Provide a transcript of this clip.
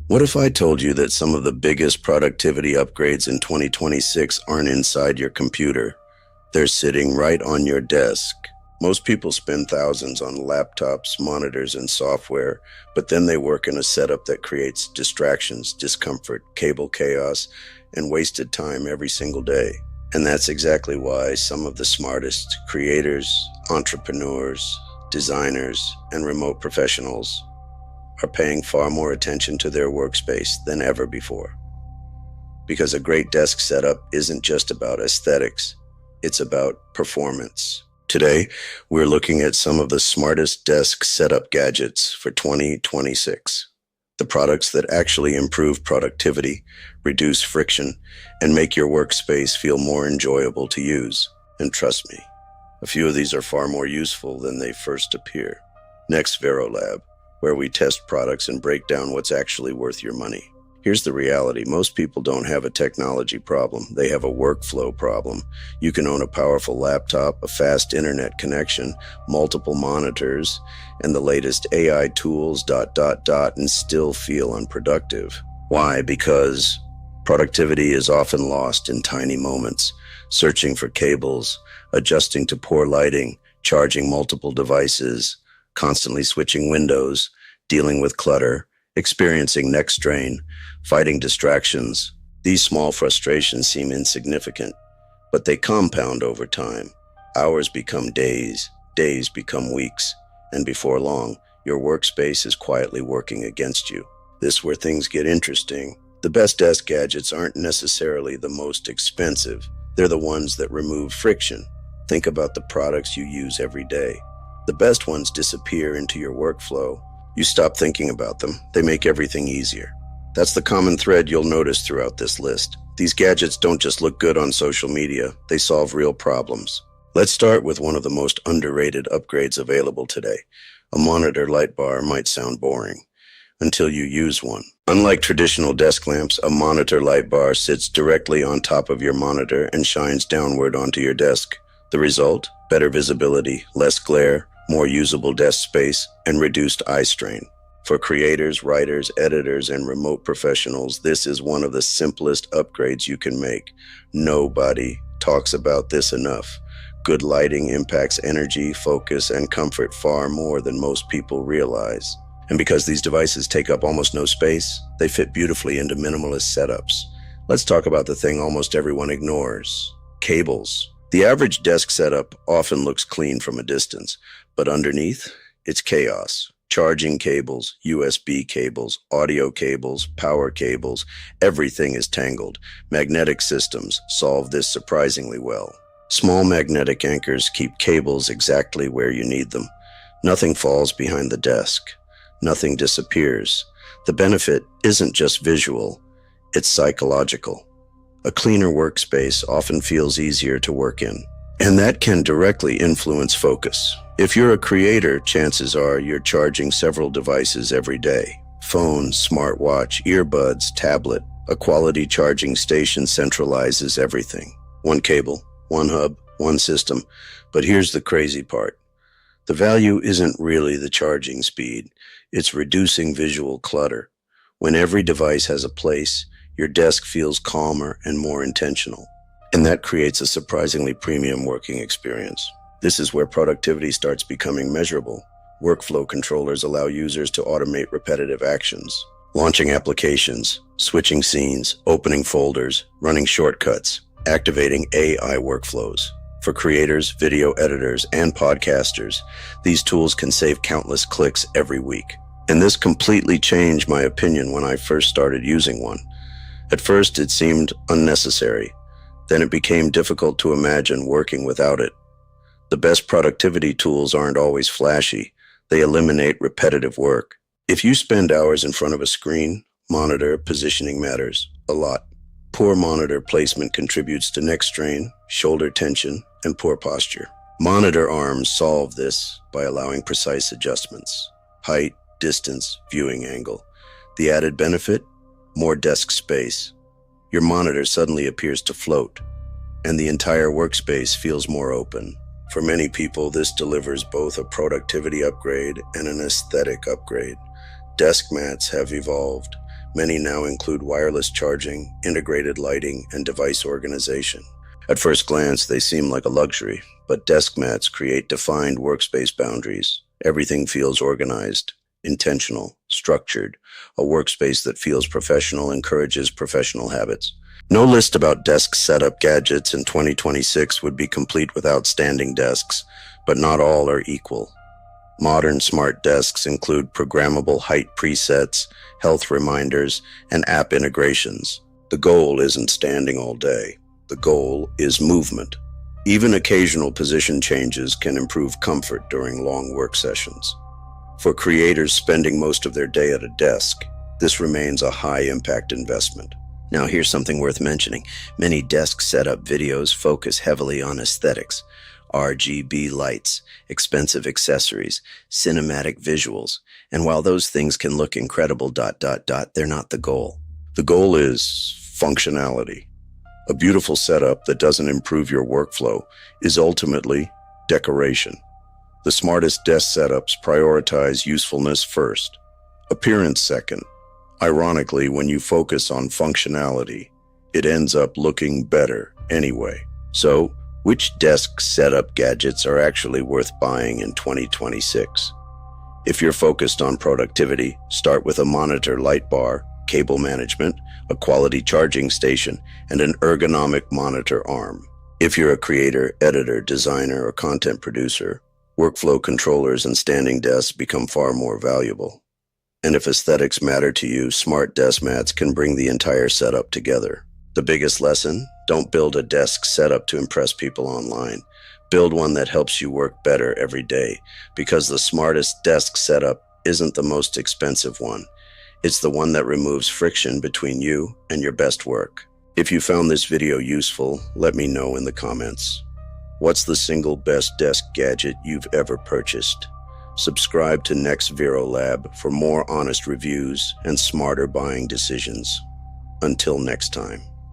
What if I told you that some of the biggest productivity upgrades in 2026 aren't inside your computer? They're sitting right on your desk. Most people spend thousands on laptops, monitors, and software, but then they work in a setup that creates distractions, discomfort, cable chaos, and wasted time every single day. And that's exactly why some of the smartest creators, entrepreneurs, designers, and remote professionals are paying far more attention to their workspace than ever before. Because a great desk setup isn't just about aesthetics, it's about performance. Today, we're looking at some of the smartest desk setup gadgets for 2026. The products that actually improve productivity, reduce friction, and make your workspace feel more enjoyable to use. And trust me, a few of these are far more useful than they first appear. NexveroLab, where we test products and break down what's actually worth your money. Here's the reality. Most people don't have a technology problem. They have a workflow problem. You can own a powerful laptop, a fast internet connection, multiple monitors, and the latest AI tools, and still feel unproductive. Why? Because productivity is often lost in tiny moments, searching for cables, adjusting to poor lighting, charging multiple devices, constantly switching windows, dealing with clutter, experiencing neck strain, fighting distractions. These small frustrations seem insignificant, but they compound over time. Hours become days, days become weeks, and before long, your workspace is quietly working against you. This is where things get interesting. The best desk gadgets aren't necessarily the most expensive. They're the ones that remove friction. Think about the products you use every day. The best ones disappear into your workflow. You stop thinking about them. They make everything easier. That's the common thread you'll notice throughout this list. These gadgets don't just look good on social media. They solve real problems. Let's start with one of the most underrated upgrades available today. A monitor light bar might sound boring until you use one. Unlike traditional desk lamps, a monitor light bar sits directly on top of your monitor and shines downward onto your desk. The result? Better visibility, less glare, more usable desk space, and reduced eye strain. For creators, writers, editors, and remote professionals, this is one of the simplest upgrades you can make. Nobody talks about this enough. Good lighting impacts energy, focus, and comfort far more than most people realize. And because these devices take up almost no space, they fit beautifully into minimalist setups. Let's talk about the thing almost everyone ignores: cables. The average desk setup often looks clean from a distance, but underneath, it's chaos. Charging cables, USB cables, audio cables, power cables, everything is tangled. Magnetic systems solve this surprisingly well. Small magnetic anchors keep cables exactly where you need them. Nothing falls behind the desk. Nothing disappears. The benefit isn't just visual, it's psychological. A cleaner workspace often feels easier to work in, and that can directly influence focus. If you're a creator, chances are you're charging several devices every day. Phone, smartwatch, earbuds, tablet. A quality charging station centralizes everything. One cable, one hub, one system. But here's the crazy part. The value isn't really the charging speed. It's reducing visual clutter. When every device has a place, your desk feels calmer and more intentional. And that creates a surprisingly premium working experience. This is where productivity starts becoming measurable. Workflow controllers allow users to automate repetitive actions, launching applications, switching scenes, opening folders, running shortcuts, activating AI workflows. For creators, video editors, and podcasters, these tools can save countless clicks every week. And this completely changed my opinion when I first started using one. At first, it seemed unnecessary. Then it became difficult to imagine working without it. The best productivity tools aren't always flashy. They eliminate repetitive work. If you spend hours in front of a screen, monitor positioning matters a lot. Poor monitor placement contributes to neck strain, shoulder tension, and poor posture. Monitor arms solve this by allowing precise adjustments: height, distance, viewing angle. The added benefit? More desk space. Your monitor suddenly appears to float, and the entire workspace feels more open. For many people, this delivers both a productivity upgrade and an aesthetic upgrade. Desk mats have evolved. Many now include wireless charging, integrated lighting, and device organization. At first glance, they seem like a luxury, but desk mats create defined workspace boundaries. Everything feels organized, intentional, structured. A workspace that feels professional encourages professional habits. No list about desk setup gadgets in 2026 would be complete without standing desks, but not all are equal. Modern smart desks include programmable height presets, health reminders, and app integrations. The goal isn't standing all day. The goal is movement. Even occasional position changes can improve comfort during long work sessions. For creators spending most of their day at a desk, this remains a high-impact investment. Now here's something worth mentioning. Many desk setup videos focus heavily on aesthetics. RGB lights, expensive accessories, cinematic visuals. And while those things can look incredible, they're not the goal. The goal is functionality. A beautiful setup that doesn't improve your workflow is ultimately decoration. The smartest desk setups prioritize usefulness first, appearance second. Ironically, when you focus on functionality, it ends up looking better anyway. So, which desk setup gadgets are actually worth buying in 2026? If you're focused on productivity, start with a monitor light bar, cable management, a quality charging station, and an ergonomic monitor arm. If you're a creator, editor, designer, or content producer, workflow controllers and standing desks become far more valuable. And if aesthetics matter to you, smart desk mats can bring the entire setup together. The biggest lesson? Don't build a desk setup to impress people online. Build one that helps you work better every day, because the smartest desk setup isn't the most expensive one. It's the one that removes friction between you and your best work. If you found this video useful, let me know in the comments. What's the single best desk gadget you've ever purchased? Subscribe to NexveroLab for more honest reviews and smarter buying decisions. Until next time.